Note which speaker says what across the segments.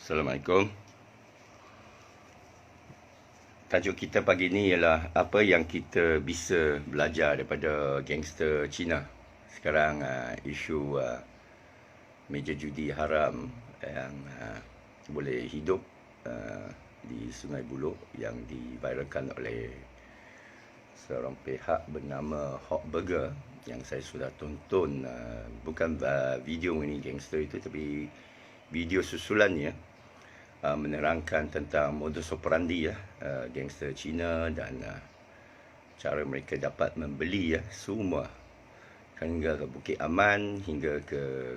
Speaker 1: Assalamualaikum. Tajuk kita pagi ni ialah apa yang kita bisa belajar daripada gangster Cina. Sekarang isu meja judi haram yang boleh hidup di Sungai Buloh yang diviralkan oleh seorang pihak bernama Hot Burger yang saya sudah tonton, bukan video ini gangster itu, tapi video susulannya menerangkan tentang modus operandi gangster Cina dan cara mereka dapat membeli semua hingga ke Bukit Aman hingga ke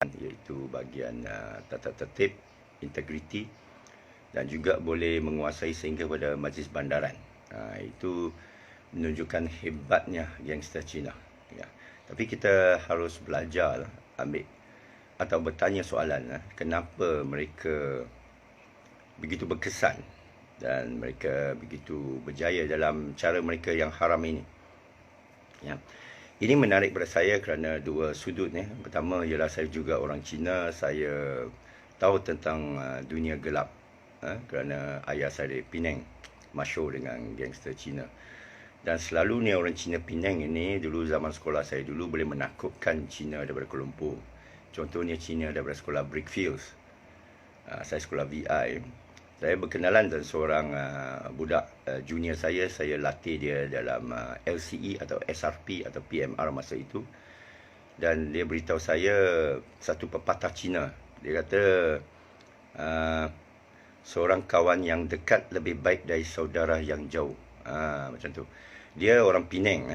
Speaker 1: iaitu bahagian tata tertib, integriti, dan juga boleh menguasai sehingga pada majlis bandaran. Itu menunjukkan hebatnya gangster Cina. Tapi kita harus belajar ambil atau bertanya soalan, kenapa mereka begitu berkesan dan mereka begitu berjaya dalam cara mereka yang haram ini. Ini menarik pada saya kerana dua sudut. Pertama ialah saya juga orang Cina, saya tahu tentang dunia gelap kerana ayah saya dari Penang, masyhur dengan gangster Cina. Dan selalu ni orang Cina Penang ini, dulu zaman sekolah saya dulu, boleh menakutkan Cina daripada Kuala Lumpur. Contohnya Cina daripada sekolah Brickfields. Saya sekolah VI. Saya berkenalan dengan seorang budak junior saya latih dia dalam LCE atau SRP atau PMR masa itu. Dan dia beritahu saya satu pepatah Cina. Dia kata, seorang kawan yang dekat lebih baik dari saudara yang jauh. Macam tu. Dia orang Penang.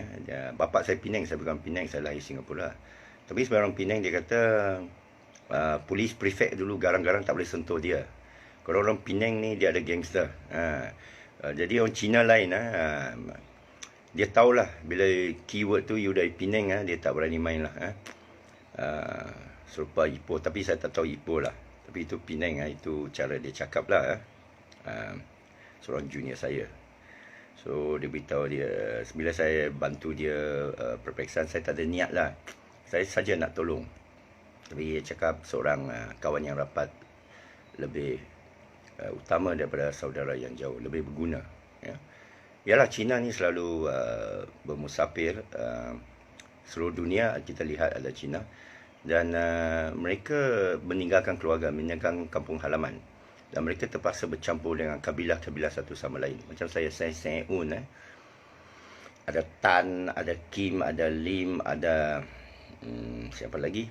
Speaker 1: Bapa saya Penang, saya bukan Penang, saya lahir Singapura. Tapi sebagai orang Penang, dia kata polis prefect dulu garang-garang tak boleh sentuh dia. Kalau orang Penang ni dia ada gangster. Jadi orang Cina lain, dia tahulah bila keyword tu you dari Penang, dia tak berani main lah. Serupa Ipoh, tapi saya tak tahu Ipoh lah. Tapi itu Penang, itu cara dia cakap lah. Seorang junior saya. So dia beritahu dia, bila saya bantu dia perperiksaan, saya tak ada niat lah. Saya saja nak tolong. Tapi dia cakap seorang kawan yang rapat lebih utama daripada saudara yang jauh, lebih berguna. Yalah, Cina ni selalu bermusafir. Seluruh dunia kita lihat ada Cina. Dan mereka meninggalkan keluarga, meninggalkan kampung halaman. Dan mereka terpaksa bercampur dengan kabilah-kabilah satu sama lain. Macam saya Seun. Ada Tan, ada Kim, ada Lim, ada siapa lagi?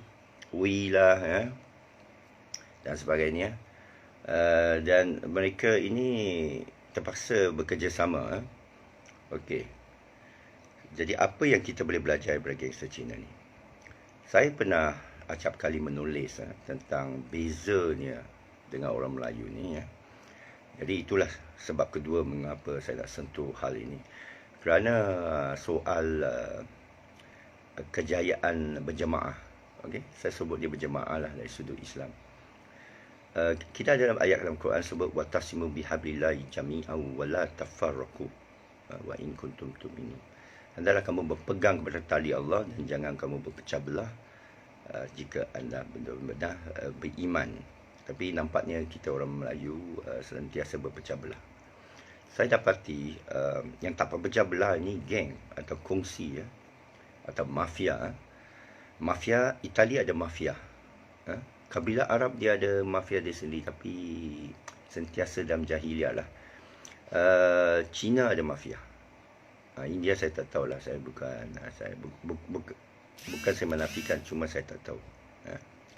Speaker 1: Wei lah, dan sebagainya. Dan mereka ini terpaksa bekerjasama. Okey. Jadi apa yang kita boleh belajar daripada gangster Cina ni? Saya pernah acap kali menulis tentang bezanya dengan orang Melayu ni. Jadi itulah sebab kedua mengapa saya nak sentuh hal ini. Kerana soal kejayaan berjemaah. Okey, saya sebut dia berjemaah lah dari sudut Islam. Kita ada dalam ayat dalam Quran sebut watasimu bihablillahi jami'an wa la tafarraqu wa in kuntum tu'minun. Hendaklah kamu berpegang kepada tali Allah dan jangan kamu berpecah belah jika anda benar-benar beriman. Tapi nampaknya kita orang Melayu senantiasa berpecah belah. Saya dapati yang tak berpecah belah ini geng atau kongsi atau mafia. Mafia Italia ada mafia. Kabilah Arab dia ada mafia dia sendiri, tapi sentiasa dalam jahiliah lah. Cina ada mafia. India saya tak tahulah, saya bukan bukan saya menafikan, cuma saya tak tahu.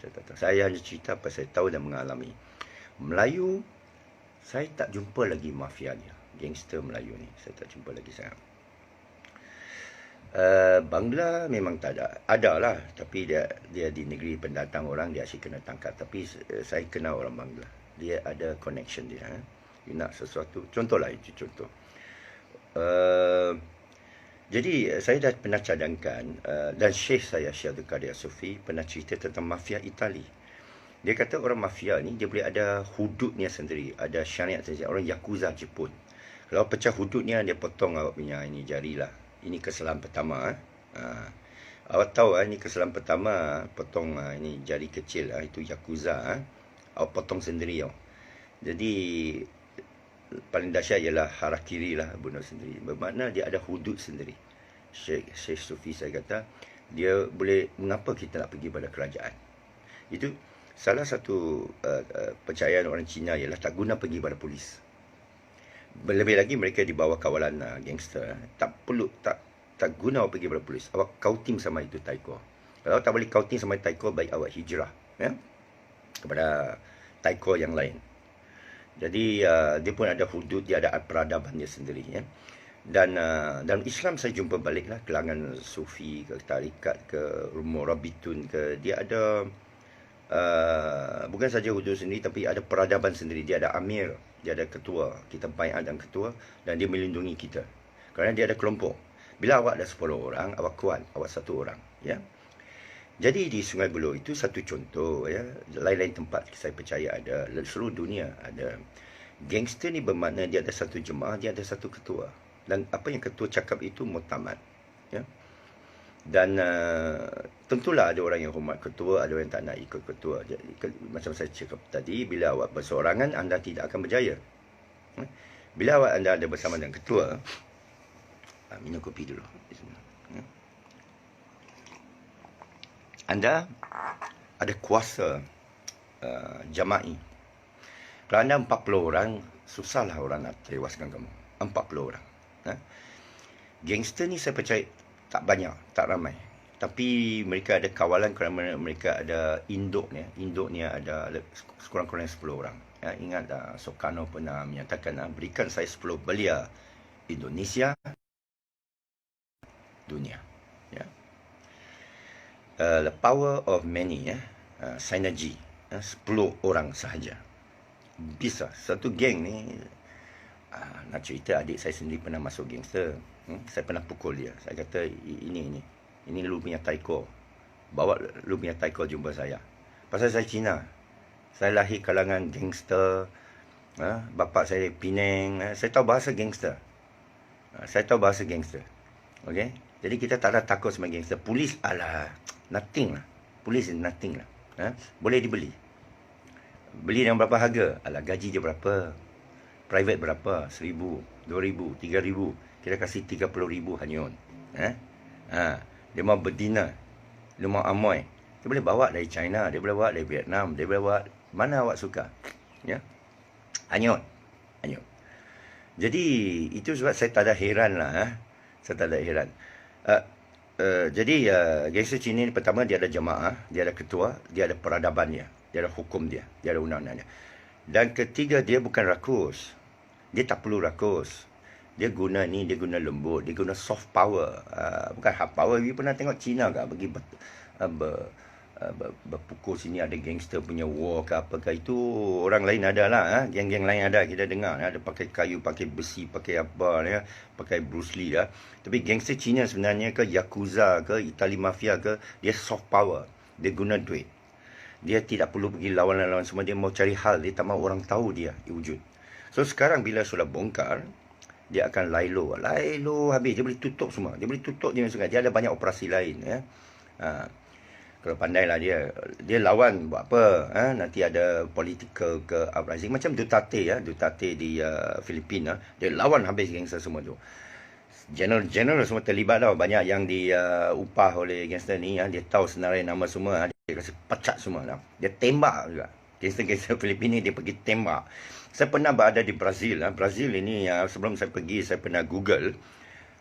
Speaker 1: Saya tak tahu. Saya hanya cerita apa saya tahu dan mengalami. Melayu saya tak jumpa lagi mafia dia. Gangster Melayu ni saya tak jumpa lagi sangat. Bangla memang tak ada. Ada lah, tapi dia di negeri pendatang orang, dia asyik kena tangkap. Tapi saya kenal orang Bangla. Dia ada connection dia. Dia nak sesuatu. Contohlah, itu contoh. Jadi saya dah pernah cadangkan, dan Syekh saya, Syekh Abdul Qadir Sufi, pernah cerita tentang mafia Itali. Dia kata orang mafia ni dia boleh ada hududnya sendiri, ada syariat sendiri. Orang Yakuza Jepun, kalau pecah hududnya, dia potong awak punya ini jari lah. Ini kesalahan pertama. Awak tahu ini kesalahan pertama, potong ini jari kecil, itu Yakuza. awak potong sendiri tau. Jadi paling dahsyat ialah harakiri lah, bunuh sendiri. Bermakna dia ada hudud sendiri. Syekh Sufi saya kata, dia boleh, mengapa kita nak pergi pada kerajaan? Itu salah satu percayaan orang Cina ialah tak guna pergi pada polis. Lebih lagi mereka di bawah kawalan gangster. Tak perlu, tak guna awak pergi pada polis. Awak kautim sama itu taiko. Kalau awak tak boleh kautim sama taiko, baik awak hijrah ya, kepada taiko yang lain. Jadi dia pun ada hudud, dia ada peradaban dia sendiri ya. Dan dalam Islam saya jumpa baliklah kelangan sufi ke tarikat ke murabitun ke, dia ada bukan saja hudud sendiri tapi ada peradaban sendiri. Dia ada amir, dia ada ketua, kita baiat dan ketua, dan dia melindungi kita kerana dia ada kelompok. Bila awak ada 10 orang, awak kuat, awak 1 orang ya. Jadi di Sungai Buloh itu satu contoh ya. Lain-lain tempat saya percaya ada, seluruh dunia ada. Gangster ni bermakna dia ada satu jemaah, dia ada satu ketua. Dan apa yang ketua cakap itu muktamad ya. Dan tentulah ada orang yang hormat ketua, ada orang yang tak nak ikut ketua. Jadi, macam saya cakap tadi, bila awak berseorangan, anda tidak akan berjaya. Bila awak anda ada bersama dengan ketua, minum kopi dulu. Anda ada kuasa jama'i. Kalau anda 40 orang, susahlah orang nak tewaskan kamu. 40 orang. Gangster ni saya percaya tak banyak, tak ramai. Tapi mereka ada kawalan kerana mereka ada induknya. Induknya ada sekurang-kurangnya 10 orang. Ya, ingat Soekarno pernah menyatakan, berikan saya 10 belia Indonesia, dunia. Ya. The power of many ya, synergy, 10 orang sahaja bisa. Satu geng ni, nak cerita, adik saya sendiri pernah masuk gangster. Saya pernah pukul dia. Saya kata, ini lu punya taiko, bawa lu punya taiko jumpa saya. Pasal saya Cina, saya lahir kalangan gangster, bapa saya Penang, saya tahu bahasa gangster. Okay? Jadi kita tak ada takut sama gangster. Polis, alah, nothing lah. Polis is nothing lah. Boleh dibeli. Beli dengan berapa harga? Alah, gaji dia berapa? Private berapa? 1,000, 2,000, 3,000. Kita kasih 30,000 hanyut. Dia mau berdina, dia mau amoy, dia boleh bawa dari China, dia boleh bawa dari Vietnam, dia boleh bawa mana awak suka. Ya. Hanyut. Jadi itu sebab saya tak ada heran lah. Saya tak ada heran. Jadi gangster Cina ni, pertama dia ada jemaah, dia ada ketua, dia ada peradabannya, dia ada hukum dia ada undang-undangnya. Dan ketiga, dia bukan rakus. Dia tak perlu rakus. Dia guna lembut, dia guna soft power, bukan hard power. You pernah tengok Cina ke pergi berpukul sini, ada gangster punya war ke apa ke, itu orang lain ada lah, geng-geng lain ada, kita dengar ada pakai kayu, pakai besi, pakai apa ya, pakai Bruce Lee lah. Tapi gangster Cina sebenarnya ke Yakuza ke Itali Mafia ke, dia soft power, dia guna duit. Dia tidak perlu pergi lawan-lawan semua, dia mau cari hal, dia tak mau orang tahu dia wujud. So sekarang bila sudah bongkar, dia akan lailo habis, dia boleh tutup semua, dia ada banyak operasi lain ya. Kalau pandailah dia lawan buat apa, nanti ada political ke uprising macam Duterte ya, Duterte di Filipina, dia lawan habis gangster semua tu. General semua terlibat tau, banyak yang diupah oleh gangster ni, dia tahu senarai nama semua, dia kasi pecat semua tau. Dia tembak juga. Gangster Filipina ni dia pergi tembak. Saya pernah berada di Brazil. Brazil ini sebelum saya pergi, saya pernah Google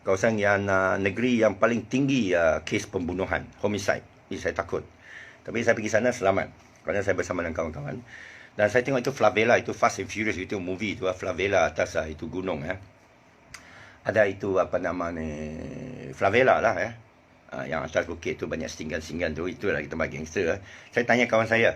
Speaker 1: kawasan yang negeri yang paling tinggi kes pembunuhan, homicide. Saya takut. Tapi saya pergi sana selamat. Kerana saya bersama dengan kawan-kawan. Dan saya tengok itu favela, itu Fast and Furious, itu movie itu favela atas itu gunung Ada itu apa nama ni, favela lah yang atas bukit tu banyak stinggan-stinggan tu, itulah kita bagi gangster. Saya tanya kawan saya,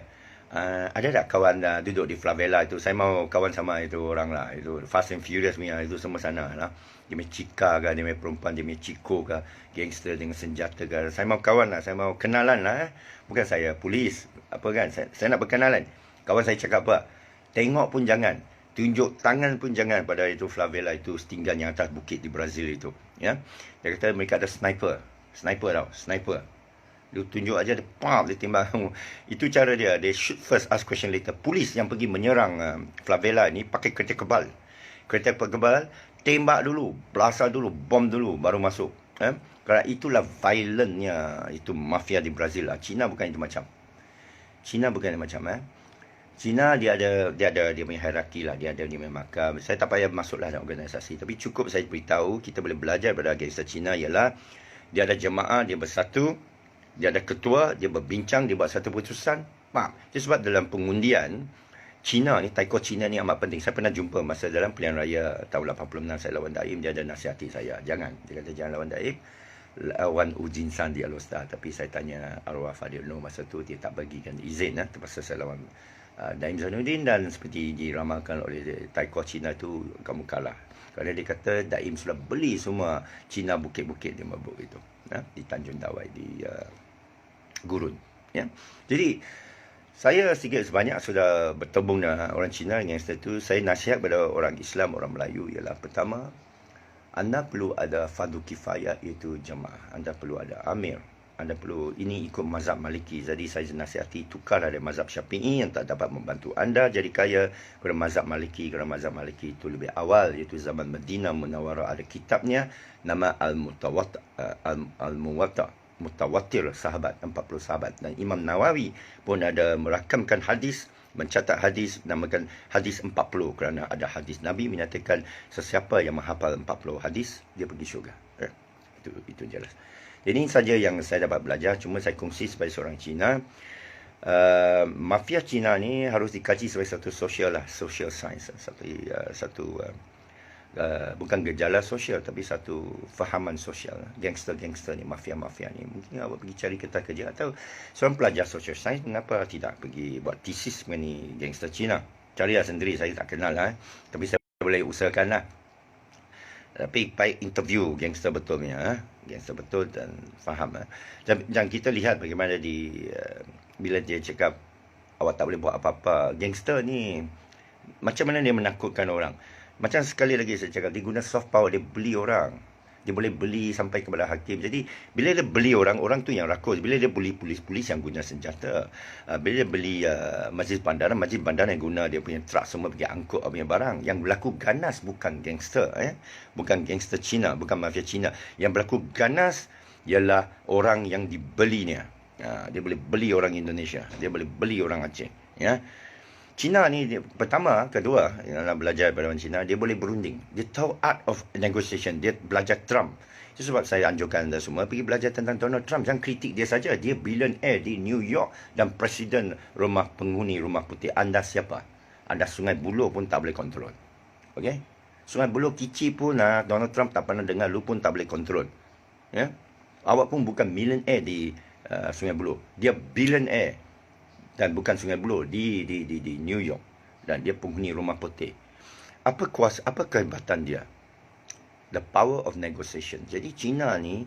Speaker 1: ada tak kawan duduk di favela itu? Saya mau kawan sama itu orang lah, itu Fast and Furious punya itu semua sana lah. Dia punya cika ke, dia punya perempuan, dia punya ciko ke, gangster dengan senjata ke. Saya mau kawan lah, saya mau kenalan lah. Bukan saya polis, apa kan, saya nak berkenalan. Kawan saya cakap apa? Tengok pun jangan, tunjuk tangan pun jangan pada itu favela itu, setinggan yang atas bukit di Brazil itu. Ya, dia kata mereka ada sniper tau, sniper. Dia tunjuk aja, dia pam, dia tembak. Itu cara dia. They shoot first, ask question later. Polis yang pergi menyerang favela ni pakai kereta kebal. Kereta kebal, tembak dulu, belasah dulu, bom dulu, baru masuk. Kerana itulah violentnya, itu mafia di Brazil lah. China bukan itu macam. China bukan itu macam. China dia punya hierarki lah, dia punya makam. Saya tak payah masuklah dalam organisasi, tapi cukup saya beritahu kita boleh belajar daripada gangster China ialah dia ada jemaah, dia bersatu, dia ada ketua, dia berbincang, dia buat satu keputusan. Itu sebab dalam pengundian China ni, taiko China ni amat penting. Saya pernah jumpa masa dalam pilihan raya tahun 86 saya lawan Daim, dia ada nasihati saya, dia kata jangan lawan Daim, lawan Ujin San di Alostar. Tapi saya tanya arwah Fadil Nur masa tu, dia tak bagikan izin, terpaksa saya lawan Daim Zainuddin, dan seperti diramalkan oleh taiko Cina tu, kamu kalah. Kerana dia kata Daim sudah beli semua Cina bukit-bukit di mabuk itu, di Tanjung Dawai, di Gurun. Jadi saya sedikit sebanyak sudah bertembung dengan orang Cina yang itu. Saya nasihat kepada orang Islam, orang Melayu ialah, pertama, anda perlu ada fardu kifayah, iaitu jemaah. Anda perlu ada amir. Anda perlu, ini ikut mazhab Maliki. Jadi saya nasihati, tukar dari mazhab Syafi'i yang tak dapat membantu anda jadi kaya kepada mazhab Maliki. Kerana mazhab Maliki itu lebih awal, iaitu zaman Madinah Munawwarah, ada kitabnya nama Mutawatir sahabat, 40 sahabat. Dan Imam Nawawi pun ada merakamkan hadis, mencatat hadis, namakan hadis 40, kerana ada hadis Nabi menyatakan sesiapa yang menghafal 40 hadis, dia pergi syurga. Itu jelas. Jadi ini saja yang saya dapat belajar. Cuma saya kongsi sebagai seorang Cina. Mafia Cina ni harus dikaji sebagai satu social science. Bukan gejala sosial, tapi satu fahaman sosial. Gangster ni, mafia ni. Mungkin awak pergi cari kerja, atau seorang pelajar social science, mengapa tidak pergi buat tesis mengenai gangster Cina. Carilah sendiri, saya tak kenal tapi saya boleh usahakan lah. Tapi baik interview gangster betulnya, gangster betul dan faham. Dan kita lihat bagaimana bila dia cakap awak tak boleh buat apa-apa. Gangster ni macam mana dia menakutkan orang. Macam sekali lagi saya cakap, dia guna soft power, dia beli orang. Dia boleh beli sampai kepada hakim. Jadi bila dia beli orang tu yang rakus. Bila dia beli polis yang guna senjata. Bila dia beli majlis bandaran yang guna dia punya truck semua pergi angkut punya barang. Yang berlaku ganas bukan gangster. Bukan gangster Cina, bukan mafia Cina. Yang berlaku ganas ialah orang yang dibelinya. Dia boleh beli orang Indonesia. Dia boleh beli orang Aceh. Cina ni kedua yang nak belajar daripada orang Cina, dia boleh berunding. Dia tahu art of negotiation. Dia belajar Trump. Itu sebab saya anjurkan anda semua pergi belajar tentang Donald Trump. Jangan kritik dia saja. Dia billionaire di New York dan presiden penghuni rumah putih. Anda siapa? Anda Sungai Buloh pun tak boleh kontrol. Okey? Sungai Buloh kecil pun Donald Trump tak pernah dengar, lu pun tak boleh kontrol. Awak pun bukan millionaire di Sungai Buloh. Dia billionaire. Dan bukan Sungai Buloh, di New York. Dan dia penghuni rumah putih. Apa kehebatan dia? The power of negotiation. Jadi Cina ni,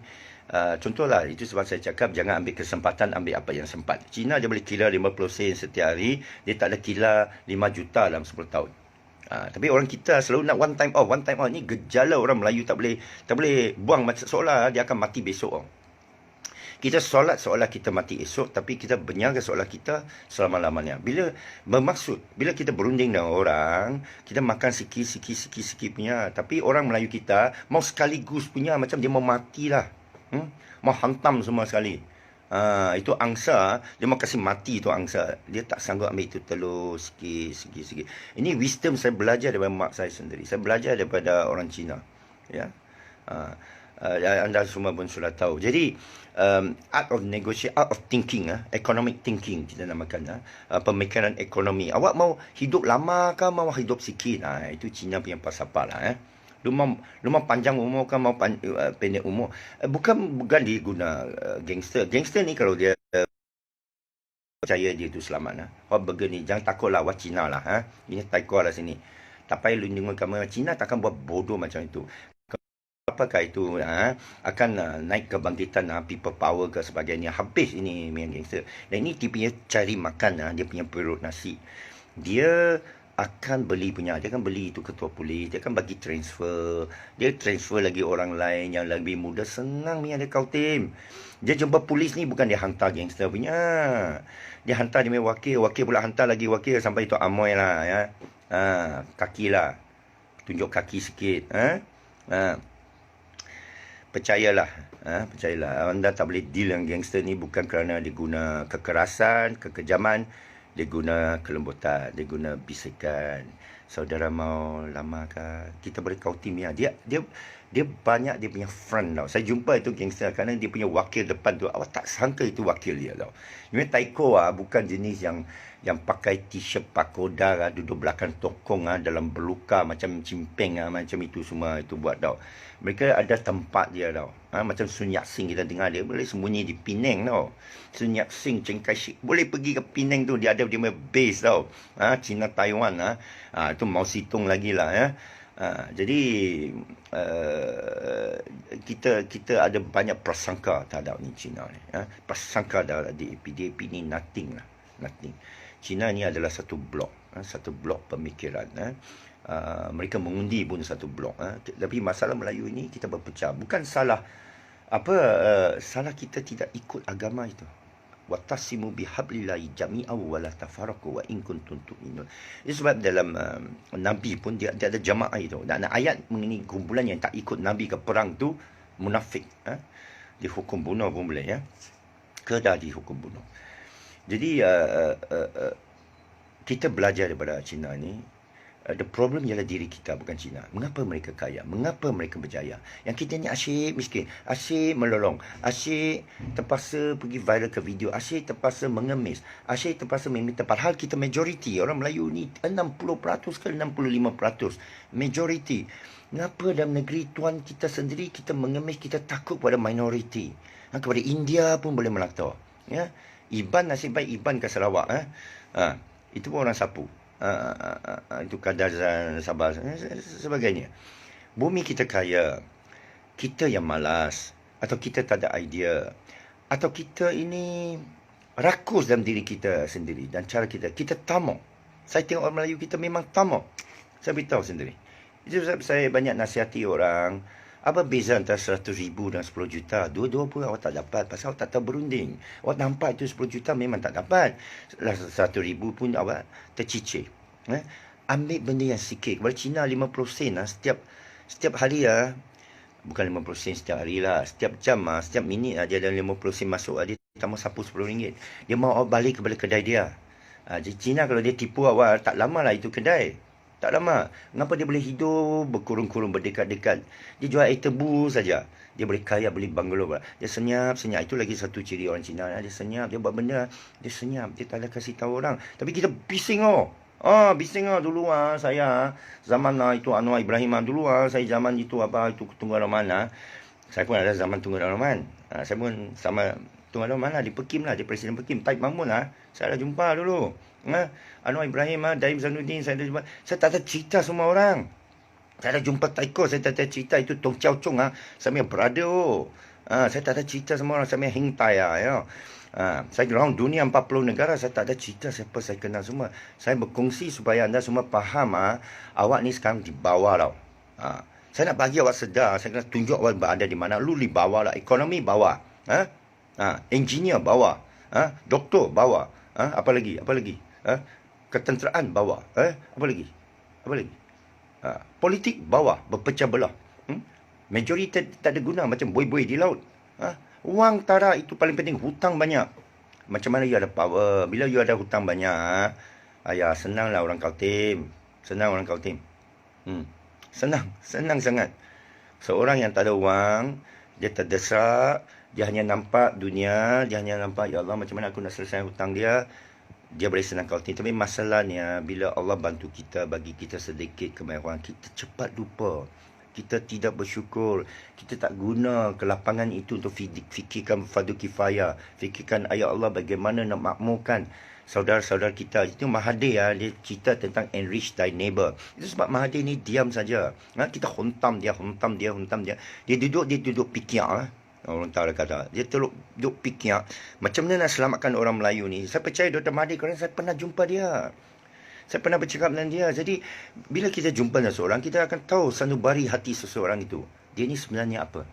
Speaker 1: contohlah, itu sebab saya cakap jangan ambil kesempatan, ambil apa yang sempat. Cina dia boleh kila 50 sen setiap hari, dia tak ada kila 5 juta dalam 10 tahun. Tapi orang kita selalu nak one time off. Ni gejala orang Melayu tak boleh buang seolah dia akan mati besok. Kita solat seolah kita mati esok, tapi kita berniaga seolah kita selama-lamanya. Bila kita berunding dengan orang, kita makan sikit punya. Tapi orang Melayu kita mau sekaligus punya, macam dia mau matilah. Mau hantam semua sekali. Itu angsa, dia mau kasih mati itu angsa. Dia tak sanggup ambil itu telur sikit. Ini wisdom saya belajar daripada mak saya sendiri. Saya belajar daripada orang Cina. Anda semua pun sudah tahu. Jadi art of negotiation, art of thinking, economic thinking kita namakan, pemikiran ekonomi. Awak mau hidup lama ke mau hidup sikit? Itu Cina punya pasal lah. Lu mau panjang umur ke mau pendek umur? Bukan diguna gangster. Gangster ni kalau dia percaya dia tu selamat. Awak begini, jangan takutlah awak Cina lah. Ini taiko lah sini. Tak payah lu dengar kamera. Cina takkan buat bodoh macam itu. Apakah itu akan naik kebangkitan people power ke sebagainya. Habis ini main gangster. Dan ini dia punya cari makan, dia punya perut nasi. Dia akan beli punya. Dia akan beli itu ketua polis. Dia akan bagi transfer. Dia transfer lagi orang lain yang lebih muda. Senang punya dia Kautim. Dia jumpa polis ni bukan dia hantar gangster punya. Dia hantar dia punya wakil. Wakil pula hantar lagi wakil sampai itu Amoy lah. Ya. Kaki lah. Tunjuk kaki sikit. Percayalah. Percayalah. Anda tak boleh deal dengan gangster ni bukan kerana dia guna kekerasan, kekejaman. Dia guna kelembutan, dia guna bisikan. Saudara mau lamakan, kita boleh Kautim ya. Dia banyak dia punya front tau. Saya jumpa itu gangster kerana dia punya wakil depan tu. Awak tak sangka itu wakil dia tau. Ini Taiko bukan jenis yang pakai t-shirt pakoda duduk belakang tokong dalam berluka macam cimpeng macam itu semua itu buat tau. Mereka ada tempat dia tau. Macam Sun Yat-sen kita dengar dia boleh sembunyi di Penang tau. Sun Yat-sen, Chiang Kai-shek boleh pergi ke Penang tu, dia ada dia punya base tau. China Taiwan itu Mao Zedong lagi lah ya. Jadi kita ada banyak prasangka terhadap ni China ni. Prasangka terhadap DAP ni nothing lah. Nothing. China ni adalah satu blok pemikiran. Mereka mengundi pun satu blok. Tapi masalah Melayu ini kita berpecah. Bukan salah salah kita tidak ikut agama itu. Wattasimu bihablillahi jami'an wa la tafarraqu wa in kuntum tu'minun. Itu sebab dalam Nabi pun dia ada jamaah itu. Dan ayat mengenai kumpulan yang tak ikut Nabi ke perang tu munafik. Dihukum bunuh pun boleh ya. Kedah dihukum bunuh. Jadi kita belajar daripada Cina ni. The problem ialah diri kita, bukan Cina. Mengapa mereka kaya? Mengapa mereka berjaya? Yang kita ni asyik miskin. Asyik melolong. Asyik terpaksa pergi viral ke video. Asyik terpaksa mengemis. Asyik terpaksa meminta. Padahal kita majoriti. Orang Melayu ni 60% ke 65%. Majoriti. Mengapa dalam negeri tuan kita sendiri, kita mengemis, kita takut pada minoriti. Kepada India pun boleh melata. Ya? Iban, nasib baik Iban ke Sarawak. Itu pun orang sapu. Itu kadar Sabah sebagainya. Bumi kita kaya, kita yang malas, atau kita tak ada idea, atau kita ini rakus dalam diri kita sendiri dan cara kita tamak. Saya tengok orang Melayu kita memang tamak. Saya beritahu sendiri. Itu sebab saya banyak nasihati orang. Apa beza antara 100,000 dan 10 juta? Dua-dua pun awak tak dapat. Pasal awak tak tahu berunding. Awak nampak itu 10 juta memang tak dapat. 100,000 pun awak tercicir. Ambil benda yang sikit. Kepada Cina 50 sen setiap hari bukan 50 sen setiap hari lah. Setiap jam setiap minit dia ada 50 sen masuk. Dia tambah sapu RM10. Dia mau awak balik kepada kedai dia. Jadi Cina kalau dia tipu awak, tak lama lah itu kedai. Tak lama. Kenapa dia boleh hidup berkurung-kurung, berdekat-dekat? Dia jual air tebu saja. Dia boleh kaya, beli banglo. Dia senyap. Itu lagi satu ciri orang Cina. Dia senyap. Dia buat benda. Dia senyap. Dia tak ada kasih tahu orang. Tapi kita bising bising dulu saya zaman itu Anwar Ibrahim dulu saya zaman itu itu Tunggul Rahman. Saya pun ada zaman Tunggul Rahman. Saya pun sama Tunggul Rahman di Pekim lah. Dia Presiden Pekim. Taib Mahmud saya dah jumpa dulu. Anwar Ibrahim, Daim Zainuddin, saya dah jumpa. Saya tak ada cerita semua orang. Saya dah jumpa Taiko, saya tak ada cerita. Itu Tong Chow Chung, saya punya brother. Saya tak ada cerita semua orang, saya punya Heng Tai. Saya round dunia 40 negara, saya tak ada cerita siapa saya kenal semua. Saya berkongsi supaya anda semua faham, awak ni sekarang di bawah tau. Saya nak bagi awak sedar, saya kena tunjuk awak berada di mana. Lu di bawah lah, ekonomi bawah. Engineer bawah. Doktor bawah. Apa lagi? Ketenteraan bawah. Apa lagi? Politik bawah, berpecah belah. Majoriti tak ada guna macam buih-buih di laut. Wang tara itu paling penting. Hutang banyak. Macam mana you ada power? Bila you ada hutang banyak, senanglah orang Kautim. Senang sangat. Seorang yang tak ada wang, dia terdesak, dia hanya nampak dunia, dia hanya nampak, ya Allah, macam mana aku nak selesai hutang dia. Dia boleh senang Kautim. Tapi masalahnya, bila Allah bantu kita, bagi kita sedikit kemewahan, kita cepat lupa. Kita tidak bersyukur. Kita tak guna kelapangan itu untuk fikirkan fardu kifayah. Fikirkan ayat Allah bagaimana nak makmurkan saudara-saudara kita. Itu Mahathir dia cerita tentang enrich thy neighbor. Itu sebab Mahathir ni diam saja. Kita hontam dia. Dia duduk fikir. Orang tahu kata. Dia duduk fikir. Macam mana nak selamatkan orang Melayu ni. Saya percaya Dr. Mahathir kerana saya pernah jumpa dia. Saya pernah bercakap dengan dia. Jadi, bila kita jumpa dengan seseorang, kita akan tahu sanubari hati seseorang itu. Dia ni sebenarnya apa?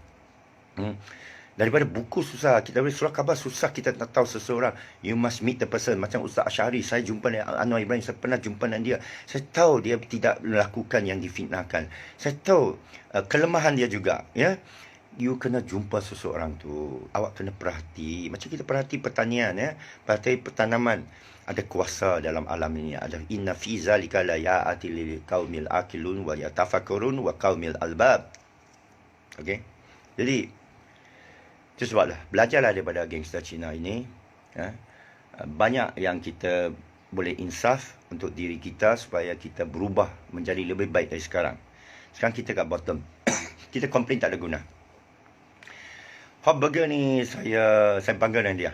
Speaker 1: Daripada buku susah, kita boleh surah khabar susah kita nak tahu seseorang. You must meet the person. Macam Ustaz Asy'ari, saya jumpa dengan Anwar Ibrahim, saya pernah jumpa dengan dia. Saya tahu dia tidak melakukan yang difitnahkan. Saya tahu kelemahan dia juga, ya. You kena jumpa seseorang tu, awak kena perhati. Macam kita perhati pertanian, ya. Perhati pertanaman. Ada kuasa dalam alam ini. Ada inna fi zalika la ya'ati lil qaumil aqilun wa yatafakkarun wa qaumil albab. Okey. Jadi itu sebablah, belajarlah daripada gangster Cina ini. Banyak yang kita boleh insaf untuk diri kita supaya kita berubah menjadi lebih baik dari sekarang. Sekarang kita kat bottom. Kita komplain tak ada guna. Hot Burger ni saya bangga dengan dia.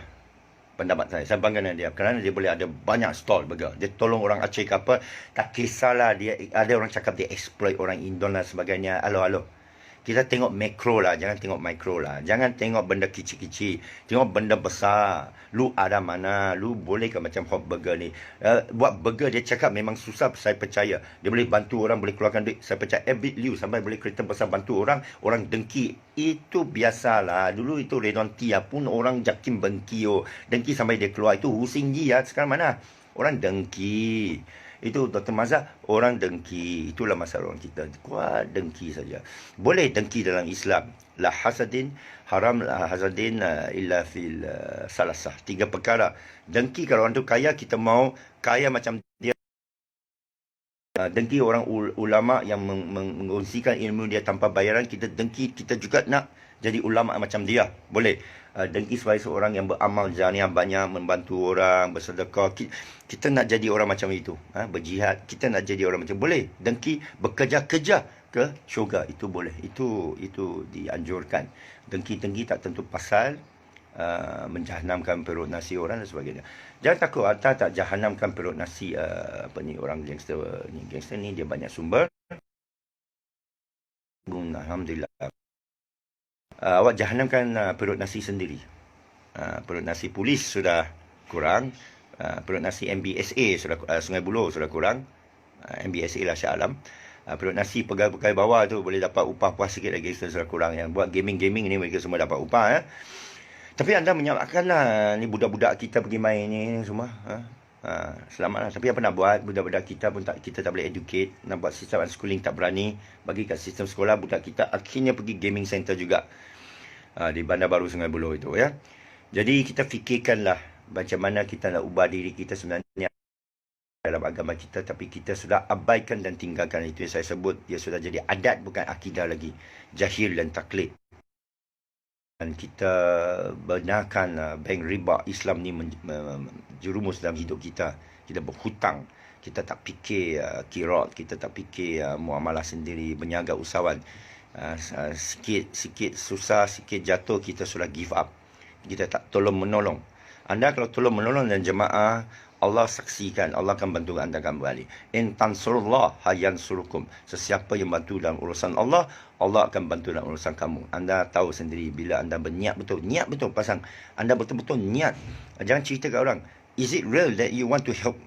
Speaker 1: Pendapat saya bangga dengan dia. Kerana dia boleh ada banyak stall burger. Dia tolong orang Aceh ke apa. Tak kisahlah, dia ada orang cakap dia exploit orang Indon dan sebagainya. Alo. Kita tengok makro lah, jangan tengok mikro lah. Jangan tengok benda kecil-kecil. Tengok benda besar. Lu ada mana? Lu boleh ke macam Hot Burger ni? Buat burger dia cakap memang susah, saya percaya. Dia boleh bantu orang, boleh keluarkan duit. Saya percaya. Bit Liu sampai boleh kereta besar bantu orang. Orang dengki. Itu biasalah. Dulu itu Redon Tia pun orang jakim dengki. Dengki sampai dia keluar. Itu Hussein Ji ya. Sekarang mana? Orang dengki. Itu Dr. Mazhar, orang dengki. Itulah masalah orang kita. Kuat dengki saja. Boleh dengki dalam Islam. La hasadin, haram la hasadin illa fil salasah. 3 perkara. Dengki kalau orang tu kaya, kita mau kaya macam dia. Dengki orang ulama yang mengungsikan ilmu dia tanpa bayaran. Kita dengki, kita juga nak jadi ulama macam dia. Boleh. Dengki sebagai seorang yang beramal jariah banyak, membantu orang, bersedekah. Kita nak jadi orang macam itu. Berjihad, kita nak jadi orang macam. Boleh. Dengki bekerja-kerja ke syurga. Itu boleh. Itu dianjurkan. Dengki-dengki tak tentu pasal menjahanamkan perut nasi orang dan sebagainya. Jangan takut, tak jahanamkan perut nasi orang gangster ni. Gangster ni dia banyak sumber. Alhamdulillah. Awak jahanamkan perut nasi sendiri. Perut nasi polis sudah kurang. Perut nasi MBSA sudah Sungai Buloh sudah kurang. MBSA lah Shah Alam. Perut nasi pegawai bawah tu boleh dapat upah puas sikit lagi sudah kurang. Yang buat gaming ni mereka semua dapat upah. Tapi anda menyalahkanlah ni budak-budak kita pergi main ni semua. Selamatlah. Tapi apa nak buat, budak-budak kita pun kita tak boleh educate. Nak buat sistem unschooling tak berani. Bagi kat sistem sekolah, budak kita akhirnya pergi gaming center juga. Di Bandar Baru Sungai Buloh itu, ya. Jadi kita fikirkanlah macam mana kita nak ubah diri kita sebenarnya dalam agama kita, tapi kita sudah abaikan dan tinggalkan. Itu yang saya sebut, dia sudah jadi adat bukan akidah lagi, jahil dan taklid. Dan kita benarkan bank riba Islam ni jerumus dalam hidup kita. Kita berhutang, kita tak fikir kirat, kita tak fikir muamalah sendiri, berniaga usahawan. Sikit susah, sikit jatuh, kita sudah give up. Kita tak tolong menolong. Anda kalau tolong menolong dan jemaah, Allah saksikan, Allah akan bantu anda kembali. In tansurullah hayansurukum. Sesiapa yang bantu dalam urusan Allah, Allah akan bantu dalam urusan kamu. Anda tahu sendiri bila anda berniat betul. Niat betul, pasang. Anda betul-betul niat. Jangan cerita kat orang. Is it real that you want to help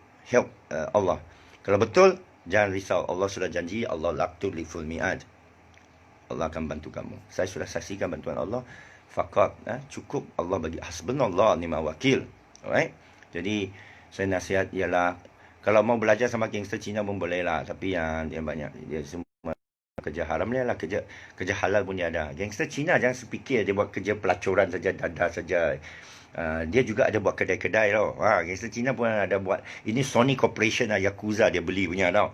Speaker 1: Allah? Kalau betul, jangan risau. Allah sudah janji, Allah laqtul liful mi'ad. Allah akan bantu kamu. Saya sudah saksikan bantuan Allah. Fakat cukup Allah bagi hasbunallah ni'mal wakil. Alright? Jadi saya nasihat ialah kalau mau belajar sama gangster Cina pun boleh lah. Tapi yang dia banyak, dia semua kerja haram ni lah. Kerja halal pun dia ada. Gangster Cina jangan sepikir dia buat kerja pelacuran saja, dadah saja. Dia juga ada buat kedai-kedai tau. Gangster Cina pun ada buat. Ini Sony Corporation lah, Yakuza dia beli punya tau.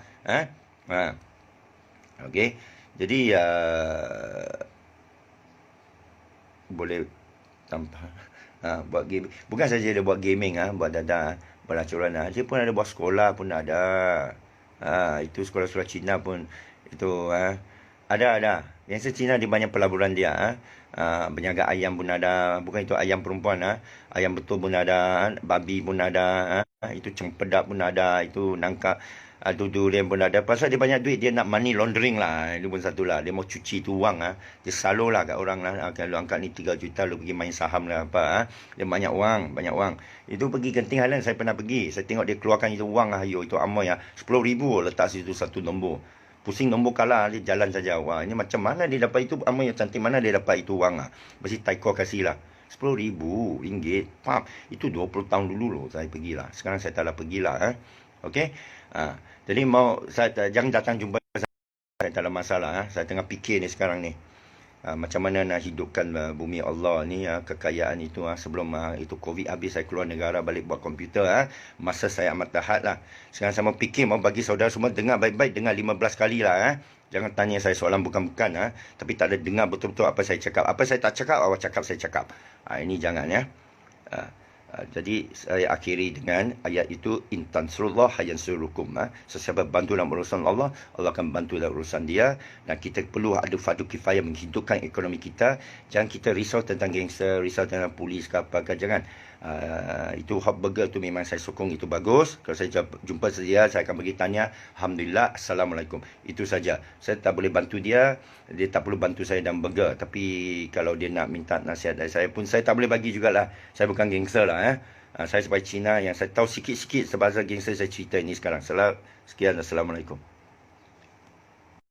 Speaker 1: Okay. Jadi boleh tanpa buat game. Bukan saja dia buat gaming, buat dadah, pelacuran. Dia pun ada buat sekolah pun ada. Itu sekolah-sekolah Cina pun itu Ada. Gangster Cina di banyak pelaburan dia. Berniaga ayam pun ada. Bukan itu ayam perempuan. Ayam betul pun ada. Babi pun ada. Itu cempedak pun ada. Itu nangka. Durian pun ada. Pasal dia banyak duit. Dia nak money laundering lah. Itu pun satu lah. Dia mau cuci tu wang. Dia salur lah kat orang lah. Kalau angkat ni 3 juta. Lu pergi main saham lah apa. Dia banyak wang. Banyak wang. Itu pergi Genting Highland. Saya pernah pergi. Saya tengok dia keluarkan itu wang lah. Itu amoy lah. 10,000 letak situ satu nombor. Pusing nombor kalah, dia jalan saja. Wah, ini macam mana dia dapat itu? Amal yang cantik mana dia dapat itu wang lah. Mesti taiko kasih lah. RM10,000. Faham? Itu 20 tahun dulu loh saya pergilah. Sekarang saya tak nak pergilah. Okey? Jadi jangan datang jumpa saya, tak ada masalah. Saya tengah fikir ni sekarang ni. Macam mana nak hidupkan bumi Allah ni, kekayaan itu. Sebelum itu Covid habis, saya keluar negara balik buat komputer. Masa saya amat tahat lah. Sekarang saya mau fikir, mau bagi saudara semua dengar baik-baik, dengar 15 kali lah. Jangan tanya saya soalan bukan-bukan. Tapi tak ada dengar betul-betul apa saya cakap. Apa saya tak cakap, awak cakap saya cakap. Ini jangan ya. Jadi saya akhiri dengan ayat itu, in tansurullah yansurukum. Sesiapa bantu dalam urusan Allah, Allah akan bantu dalam urusan dia. Dan kita perlu ada fardu kifayah menghidupkan ekonomi kita. Jangan kita risau tentang gangster, risau tentang polis ke apa ke, jangan. Itu hot burger tu memang saya sokong, itu bagus. Kalau saya jumpa dia, saya akan bagi tanya, alhamdulillah, assalamualaikum. Itu saja. Saya tak boleh bantu dia tak perlu bantu saya dalam burger. Tapi kalau dia nak minta nasihat dari saya pun, saya tak boleh bagi jugalah. Saya bukan gangster lah. Saya sebagai Cina yang saya tahu sikit-sikit sebab gangster saya cerita ini sekarang. Sekian, assalamualaikum.